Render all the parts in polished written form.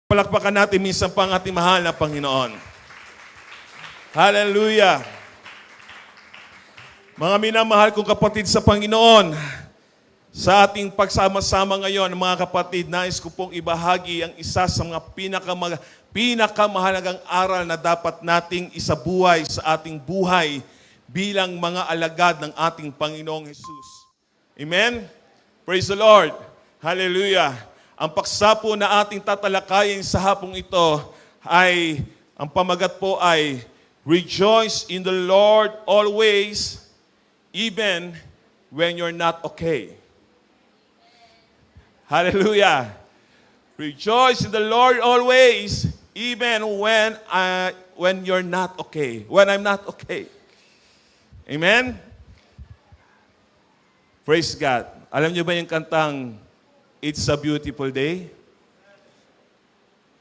Palakpakan natin minsan pa ang ating mahal na Panginoon. Hallelujah! Mga minamahal kong kapatid sa Panginoon, sa ating pagsama-sama ngayon, mga kapatid, nais ko pong ibahagi ang isa sa mga pinakamahalagang aral na dapat nating isabuhay sa ating buhay bilang mga alagad ng ating Panginoong Jesus. Amen? Praise the Lord! Hallelujah! Ang paksa po na ating tatalakayin sa hapong ito ay, ang pamagat po ay, Rejoice in the Lord always, even when you're not okay. Hallelujah! Rejoice in the Lord always, even when you're not okay. When I'm not okay. Amen? Praise God. Alam niyo ba yung kantang It's a Beautiful Day?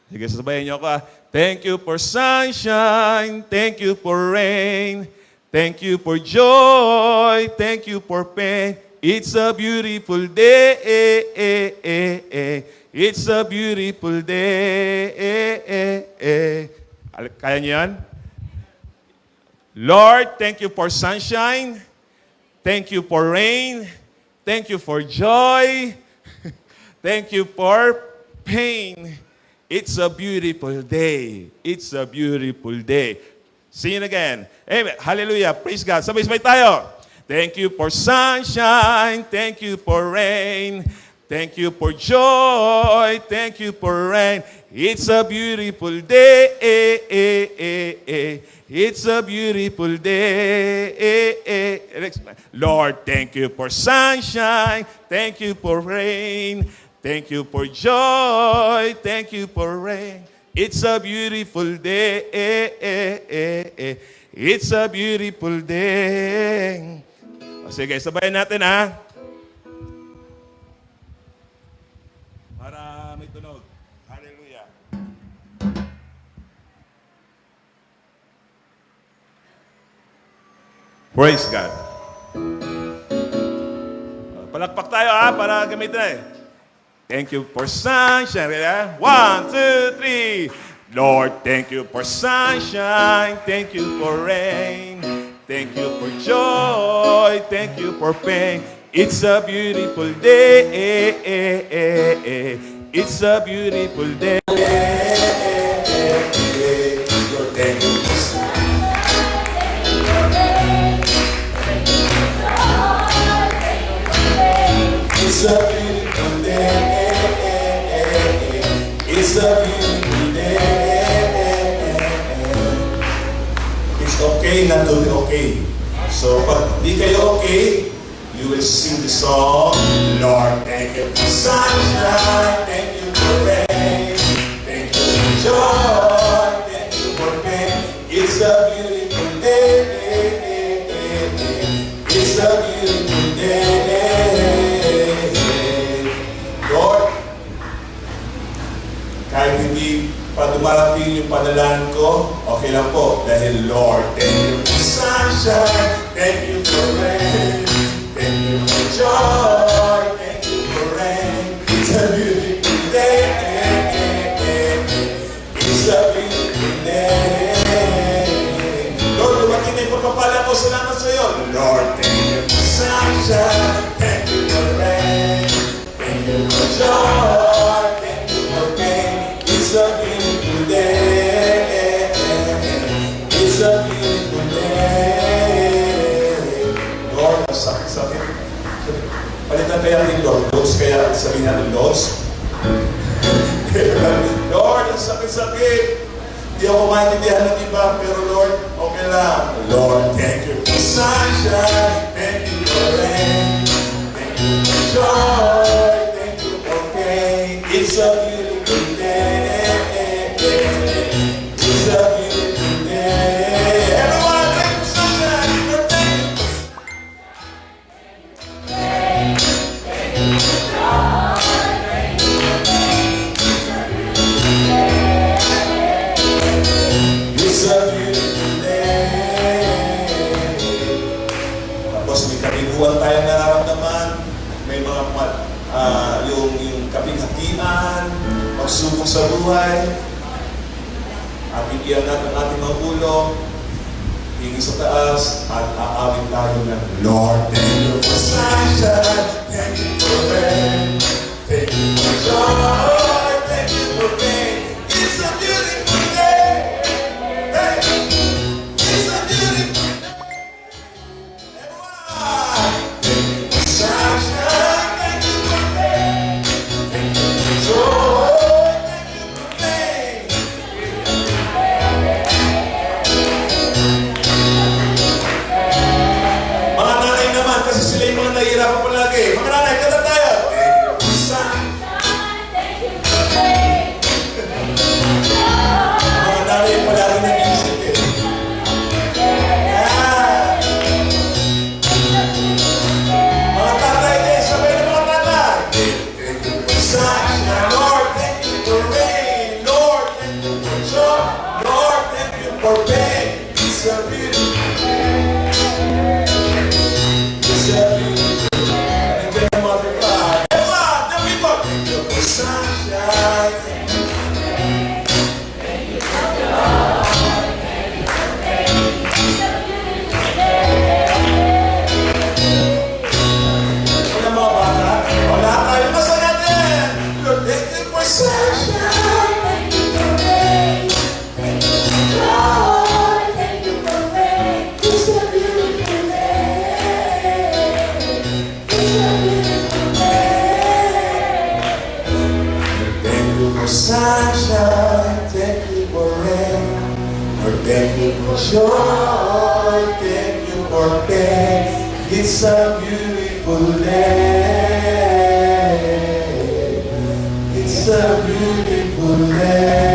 Sige, sasabayan niyo ako. Thank you for sunshine, thank you for rain, thank you for joy, thank you for pain. It's a beautiful day, it's a beautiful day. Kaya niyo yan? Lord, thank you for sunshine, thank you for rain, thank you for joy, thank you for pain. It's a beautiful day. It's a beautiful day. Sing it again. Amen. Hallelujah. Praise God. Sabay-sabay tayo. Thank you for sunshine. Thank you for rain. Thank you for joy. Thank you for rain. It's a beautiful day. It's a beautiful day. Lord, thank you for sunshine. Thank you for rain. Thank you for joy. Thank you for rain. It's a beautiful day. It's a beautiful day. O sige, sabayan natin ha. Para may tunog. Hallelujah. Praise God. Palakpak tayo ha, para gamitin na eh. Thank you for sunshine. 1, 2, 3. Lord, thank you for sunshine. Thank you for rain. Thank you for joy. Thank you for pain. It's a beautiful day. It's a beautiful day. Lord, thank you for sunshine. It's a beautiful day. It's a beautiful day. It's okay not to be okay. So, pag di kayo okay, you will sing the song, Lord, thank you for sunshine, thank you for rain, thank you for joy, thank you for pain. It's a beautiful day. It's a beautiful day. Lord, kahit hindi pa dumarating yung panalangin ko, okay lang po. Dahil Lord, thank you for sunshine, thank you for rain, thank you for joy, thank you for rain. It's a beautiful day. It's a beautiful day. Lord, dumating na yung pagpapala ko, salamat sa iyo. Lord, thank you for sunshine, thank you for rain, thank you for joy, thank you for pain. It's a beautiful day. It's a beautiful day. Lord, ang sakit-sakit. Palitan kaya rin Lord, Lord, kaya sabihin natin Lord. Lord, ang sakit-sakit. Hindi ako maintindihan ng iba, pero Lord, okay lang. Lord, thank you for sunshine. Thank you for rain. Thank you for joy. Thank you for pain. It's a beautiful day. It's a beautiful day. Everyone, thank you for sunshine. Thank you. It's a beautiful day. Tapos may kabiguan tayong nararamdaman. May mga yung kapighatian, pagsubok sa buhay, at iiyan natin ang ating mga ulo, tingin sa taas, at aawit tayo ng Lord, thank you for sunshine, thank you for rain, thank you for joy, thank you for pain. It's a beautiful day. Hey, it's a beautiful day. Everyone, thank you for sunshine, thank you for rain, thank you for joy, thank you for pain. Mga nanay naman, kasi sila yung mga nahihirapan palagi. Mga nanay, kata tayo. Mga nanay yung palagi nag-iisip eh. Yeah. Mga tatay din, sabay na mga tatay. Thank you for sunshine, Lord, thank you for rain. Lord, thank you for joy. Lord, thank you for pain. It's a beautiful day. It's a beautiful day. And then mother cried. Everyone, the people, thank you for sunshine. Wala mga bata? Wala tayo. Basta natin. Lord, thank you for sunshine. Thank you for sunshine, thank you for rain, or thank you for joy, thank you for pain. It's a beautiful day. It's a beautiful day.